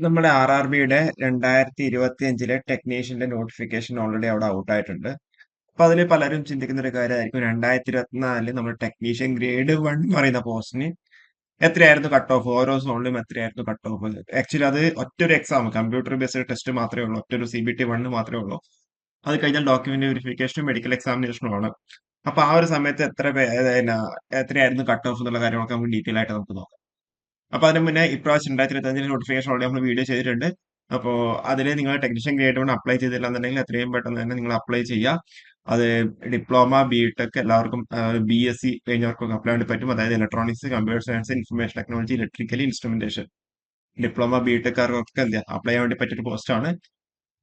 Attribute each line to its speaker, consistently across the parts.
Speaker 1: നമ്മുടെ RRBയുടെ 2025 ടെക്നീഷ്യന്റെ notification already അവിടെ out ആയിട്ടുണ്ട്. അപ്പൊ അതിൽ പലരും ചിന്തിക്കുന്ന ഒരു കാര്യമായിരിക്കും 2024 നമ്മുടെ ടെക്നീഷ്യൻ ഗ്രേഡ് 1 എന്ന് പറയുന്ന പോസ്റ്റിന് എത്രയായിരുന്നു കട്ട് ഓഫ്, ഓരോ സോണിലും എത്രയായിരുന്നു കട്ട് ഓഫ്. ആക്ച്വലി അത് ഒറ്റൊരു എക്സാം, കമ്പ്യൂട്ടർ ബേസ്ഡ് ടെസ്റ്റ് മാത്രമേ ഉള്ളൂ, ഒറ്റൊരു CBT 1 മാത്രമേ ഉള്ളൂ. അത് കഴിഞ്ഞാൽ ഡോക്യുമെന്റ് വെരിഫിക്കേഷനും മെഡിക്കൽ എക്സാമിനേഷനും ആണ്. അപ്പൊ ആ ഒരു സമയത്ത് എത്രയായിരുന്നു കട്ട് ഓഫ് എന്നുള്ള കാര്യങ്ങളൊക്കെ നമുക്ക് ഡീറ്റെയിൽ ആയിട്ട് നമുക്ക് നോക്കാം. അപ്പൊ അതിന് മുന്നേ ഇപ്രാവശ്യം 2025 നോട്ടിഫിക്കേഷൻ ഓൾറെഡി നമ്മൾ വീഡിയോ ചെയ്തിട്ടുണ്ട്. അപ്പോ അതിൽ നിങ്ങൾ ടെക്നീഷ്യൻ ഗ്രേഡ് 1 അപ്ലൈ ചെയ്തില്ല എന്നുണ്ടെങ്കിൽ എത്രയും പെട്ടെന്ന് തന്നെ നിങ്ങൾ അപ്ലൈ ചെയ്യുക. അത് ഡിപ്ലോമ, BTech എല്ലാവർക്കും, BSc കഴിഞ്ഞവർക്കൊക്കെ അപ്ലൈ വേണ്ടി പറ്റും. അതായത് electronics, computer science, information technology, electrical, instrumentation, diploma, BTech എന്താ അപ്ലൈ ചെയ്യാൻ വേണ്ടി പറ്റിയ പോസ്റ്റാണ്.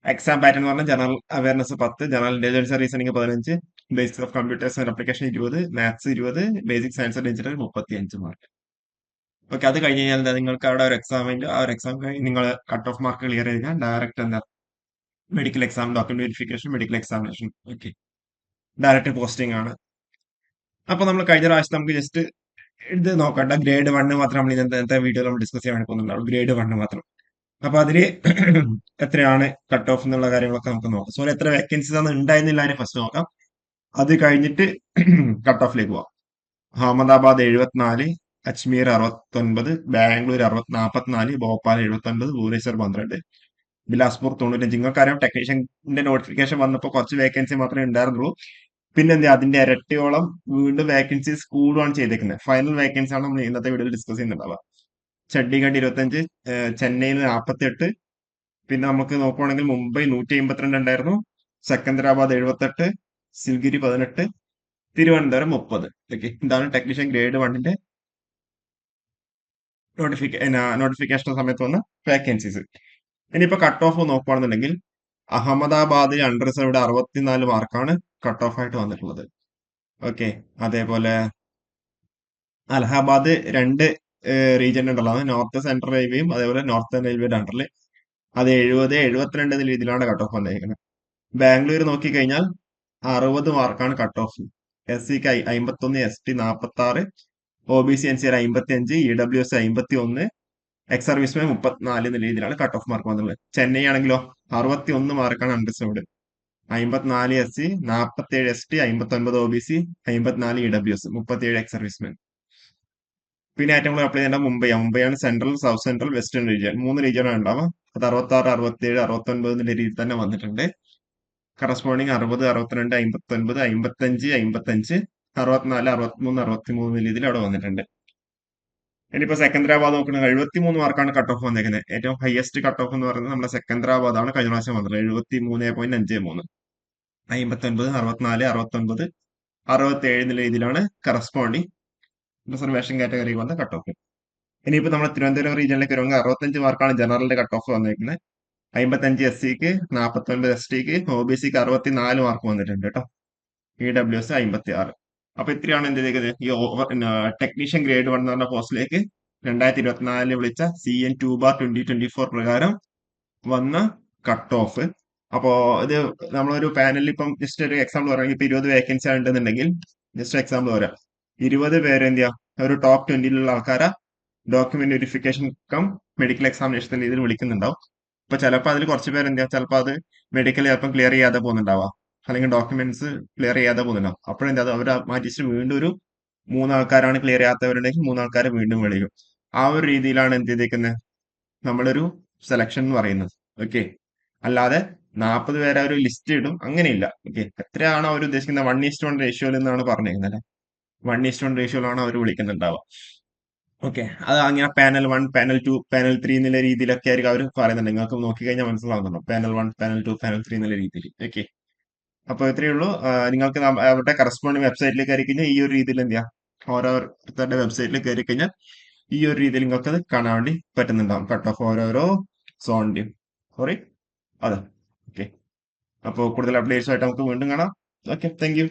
Speaker 1: എക്സാം പാറ്റേൺ എന്ന് പറഞ്ഞാൽ general awareness 10, general intelligence reasoning 15, basics of computers and application 20, maths 20, basic science and engineering 35 mark. Okay, അത് കഴിഞ്ഞ് കഴിഞ്ഞാൽ എന്താ, നിങ്ങൾക്ക് അവിടെ ഒരു എക്സാമിന്റെ ആ ഒരു എക്സാം കഴിഞ്ഞ് നിങ്ങൾ കട്ട് ഓഫ് മാർക്ക് ക്ലിയർ ചെയ്ത് കഴിഞ്ഞാൽ ഡയറക്റ്റ് എന്താ medical exam, document verification, medical examination. Okay, direct posting ആണ്. അപ്പൊ നമ്മൾ കഴിഞ്ഞ പ്രാവശ്യം നമുക്ക് ജസ്റ്റ് ഇത് നോക്കണ്ട, ഗ്രേഡ് 1 മാത്രം നമ്മൾ ഇന്നത്തെ വീഡിയോ നമ്മൾ ഡിസ്കസ് ചെയ്യാൻ വേണ്ടി പോകുന്നുണ്ടാവും, ഗ്രേഡ് 1 മാത്രം. അപ്പൊ അതില് എത്രയാണ് കട്ട് ഓഫ് എന്നുള്ള കാര്യങ്ങളൊക്കെ നമുക്ക് നോക്കാം. സോ എത്ര വേക്കൻസീസ് ആണ് ഉണ്ടായിരുന്നില്ല ഫസ്റ്റ് നോക്കാം. അത് കഴിഞ്ഞിട്ട് കട്ട് ഓഫിലേക്ക് പോവാം. അഹമ്മദാബാദ് 74, അജ്മീർ 69, ബാംഗ്ലൂർ 44, ഭോപ്പാൽ 79, ഭുവനേശ്വർ 12, ബിലാസ്പൂർ 95. നിങ്ങൾക്കറിയാം ടെക്നീഷ്യന്റെ നോട്ടിഫിക്കേഷൻ വന്നപ്പോൾ കുറച്ച് വേക്കൻസി മാത്രമേ ഉണ്ടായിരുന്നുള്ളൂ. പിന്നെ എന്താ, അതിന്റെ ഇരട്ടിയോളം വീണ്ടും വേക്കൻസീസ് കൂടുകയാണ് ചെയ്തേക്കുന്നത്. ഫൈനൽ വേക്കൻസി ആണ് നമ്മൾ ഇന്നത്തെ വീഡിയോയിൽ ഡിസ്കസ് ചെയ്യുന്നുണ്ടാവുക. ചണ്ഡീഗഡ് 25, ചെന്നൈയിൽ 48, പിന്നെ നമുക്ക് നോക്കുവാണെങ്കിൽ മുംബൈ 152 ഉണ്ടായിരുന്നു, സെക്കന്ദരാബാദ് 78, സിൽഗിരി 18, തിരുവനന്തപുരം 30. ഓക്കെ, ഇതാണ് ടെക്നീഷ്യൻ ഗ്രേഡ് 1ന്റെ നോട്ടിഫിക്കേഷൻ സമയത്ത് വന്ന വേക്കൻസീസ്. ഇനിയിപ്പോ കട്ട് ഓഫ് നോക്കുകയാണെന്നുണ്ടെങ്കിൽ അഹമ്മദാബാദിൽ അൺറിസർവ്ഡ് 64 മാർക്കാണ് കട്ട് ഓഫ് ആയിട്ട് വന്നിട്ടുള്ളത്. ഓക്കെ, അതേപോലെ അലഹാബാദ് രണ്ട് റീജിയൻ ഉണ്ടല്ലോ, അത് നോർത്ത് സെൻട്രൽ റെയിൽവേയും അതേപോലെ നോർത്തേൺ റെയിൽവേയുടെ അണ്ടറിൽ അത് 70, 72 എന്ന രീതിയിലാണ് കട്ട് ഓഫ് വന്നിരിക്കുന്നത്. ബാംഗ്ലൂർ നോക്കിക്കഴിഞ്ഞാൽ 60 മാർക്കാണ് കട്ട് ഓഫ്. SCക്ക് 51, ST 46, OBC NCR 55, EWS 51, ex serviceman 34 എന്ന രീതിയിലാണ് കട്ട് ഓഫ് മാർക്ക് വന്നിട്ടുള്ളത്. ചെന്നൈ ആണെങ്കിലോ 61 മാർക്കാണ് unreserved, 54 SC, 47 ST, 59 OBC, 54 EWS, 37 ex serviceman. പിന്നെ ഏറ്റവും കൂടുതൽ അപ്ലൈ ചെയ്യേണ്ട മുംബൈയാണ് central, south central, western region, 3 റീജിയനാണ് ഉണ്ടാവുക. അത് 66, 67, 69 എന്ന രീതിയിൽ തന്നെ വന്നിട്ടുണ്ട്. കറസ്പോണ്ടിങ് 60, 62, 59, 55, 55, 64, 63, 63 രീതിയിൽ അവിടെ വന്നിട്ടുണ്ട്. ഇനിയിപ്പോ സെക്കന്ദരാബാദ് നോക്കുന്നത് 73 മാർക്കാണ് കട്ട് ഓഫ് വന്നേക്കുന്നത്. ഏറ്റവും ഹയസ്റ്റ് കട്ട് ഓഫ് എന്ന് പറയുന്നത് നമ്മുടെ സെക്കന്ദരാബാദ് ആണ് കഴിഞ്ഞ പ്രാവശ്യം വന്നത്, 73.53. 59, 64, 69, 67 എന്ന രീതിയിലാണ് കറസ്പോണ്ടിങ് റിസർവേഷൻ കാറ്റഗറി വന്ന കട്ട് ഓഫ്. ഇനിയിപ്പോ നമ്മൾ തിരുവനന്തപുരം റീജിയനിലേക്ക് വരുമ്പോൾ 65 മാർക്കാണ് ജനറലിന്റെ കട്ട് ഓഫ് വന്നിരിക്കുന്നത്. 55 SCക്ക്, 49 STക്ക്, OBCക്ക് 64 മാർക്ക് വന്നിട്ടുണ്ട് കേട്ടോ. EWS 56. അപ്പൊ ഇത്രയാണ് എന്ത് ചെയ്തത്, ഈ ടെക്നീഷ്യൻ ഗ്രേഡ് 1 എന്ന് പറഞ്ഞ പോസ്റ്റിലേക്ക് 2024 വിളിച്ച CN2/2024 പ്രകാരം വന്ന കട്ട് ഓഫ്. അപ്പോ ഇത് നമ്മളൊരു പാനലിൽ ഇപ്പം ജസ്റ്റ് ഒരു എക്സാമ്പിൾ പറയുകയാണെങ്കിൽ ഇപ്പൊ 20 വേക്കൻസി ഉണ്ടെന്നുണ്ടെങ്കിൽ ജസ്റ്റ് എക്സാമ്പിൾ പറയാം, 20 പേര് എന്ത് ചെയ്യാം, ഒരു ടോപ്പ് 20യിലുള്ള ആൾക്കാരെ document verification cum medical examination രീതിയിൽ വിളിക്കുന്നുണ്ടാവും. അപ്പൊ ചിലപ്പോൾ അതിൽ കുറച്ച് പേര് എന്താ, ചിലപ്പോൾ അത് മെഡിക്കൽ ചിലപ്പോൾ ക്ലിയർ ചെയ്യാതെ പോകുന്നുണ്ടാവാം, അല്ലെങ്കിൽ ഡോക്യുമെന്റ്സ് ക്ലിയർ ചെയ്യാതെ പോകുന്നുണ്ടാവും. അപ്പോഴെന്താ, അവർ മാറ്റിച്ച് വീണ്ടും ഒരു 3 ആൾക്കാരാണ് ക്ലിയർ ചെയ്യാത്തവരുണ്ടെങ്കിൽ 3 ആൾക്കാരെ വീണ്ടും വിളിക്കും. ആ ഒരു രീതിയിലാണ് എന്ത് ചെയ്തേക്കുന്നത്, നമ്മളൊരു സെലക്ഷൻ എന്ന് പറയുന്നത്. ഓക്കെ, അല്ലാതെ 40 പേരെ ഒരു ലിസ്റ്റ് ഇടും, അങ്ങനെയില്ല. ഓക്കെ, എത്രയാണോ അവർ ഉദ്ദേശിക്കുന്നത് 1:1 റേഷ്യോയിൽ എന്നാണ് പറഞ്ഞിരിക്കുന്നത്. 1:1 റേഷ്യോയിലാണ് അവർ വിളിക്കുന്നുണ്ടാവുക. ഓക്കെ, അത് അങ്ങനെ പാനൽ 1, പാനൽ 2, പാനൽ 3 എന്നുള്ള രീതിയിലൊക്കെ ആയിരിക്കും അവർ പറയുന്നുണ്ട്. നിങ്ങൾക്ക് നോക്കിക്കഴിഞ്ഞാൽ മനസ്സിലാവുന്നുണ്ടോ, പാനൽ 1, പാനൽ 2, പാനൽ 3 എന്നുള്ള രീതിയിൽ. ഓക്കെ, അപ്പൊ ഇത്രയേ ഉള്ളൂ. നിങ്ങൾക്ക് അവരുടെ കറസ്പോണ്ടിങ് വെബ്സൈറ്റിലേക്ക് കയറി കഴിഞ്ഞാൽ ഈ ഒരു രീതിയിൽ എന്ത് ചെയ്യാം, ഓരോരുത്തരുടെ വെബ്സൈറ്റിൽ കയറി കഴിഞ്ഞാൽ ഈ ഒരു രീതിയിൽ നിങ്ങൾക്ക് അത് കാണാൻ വേണ്ടി പറ്റുന്നുണ്ടാവും, കട്ട് ഓഫ് ഓരോരോ സോണിന്റെയും. സോറി, അതെ. ഓക്കെ, അപ്പോൾ കൂടുതൽ അപ്ഡേറ്റ്സ് ആയിട്ട് നമുക്ക് വീണ്ടും കാണാം. Okay, thank you.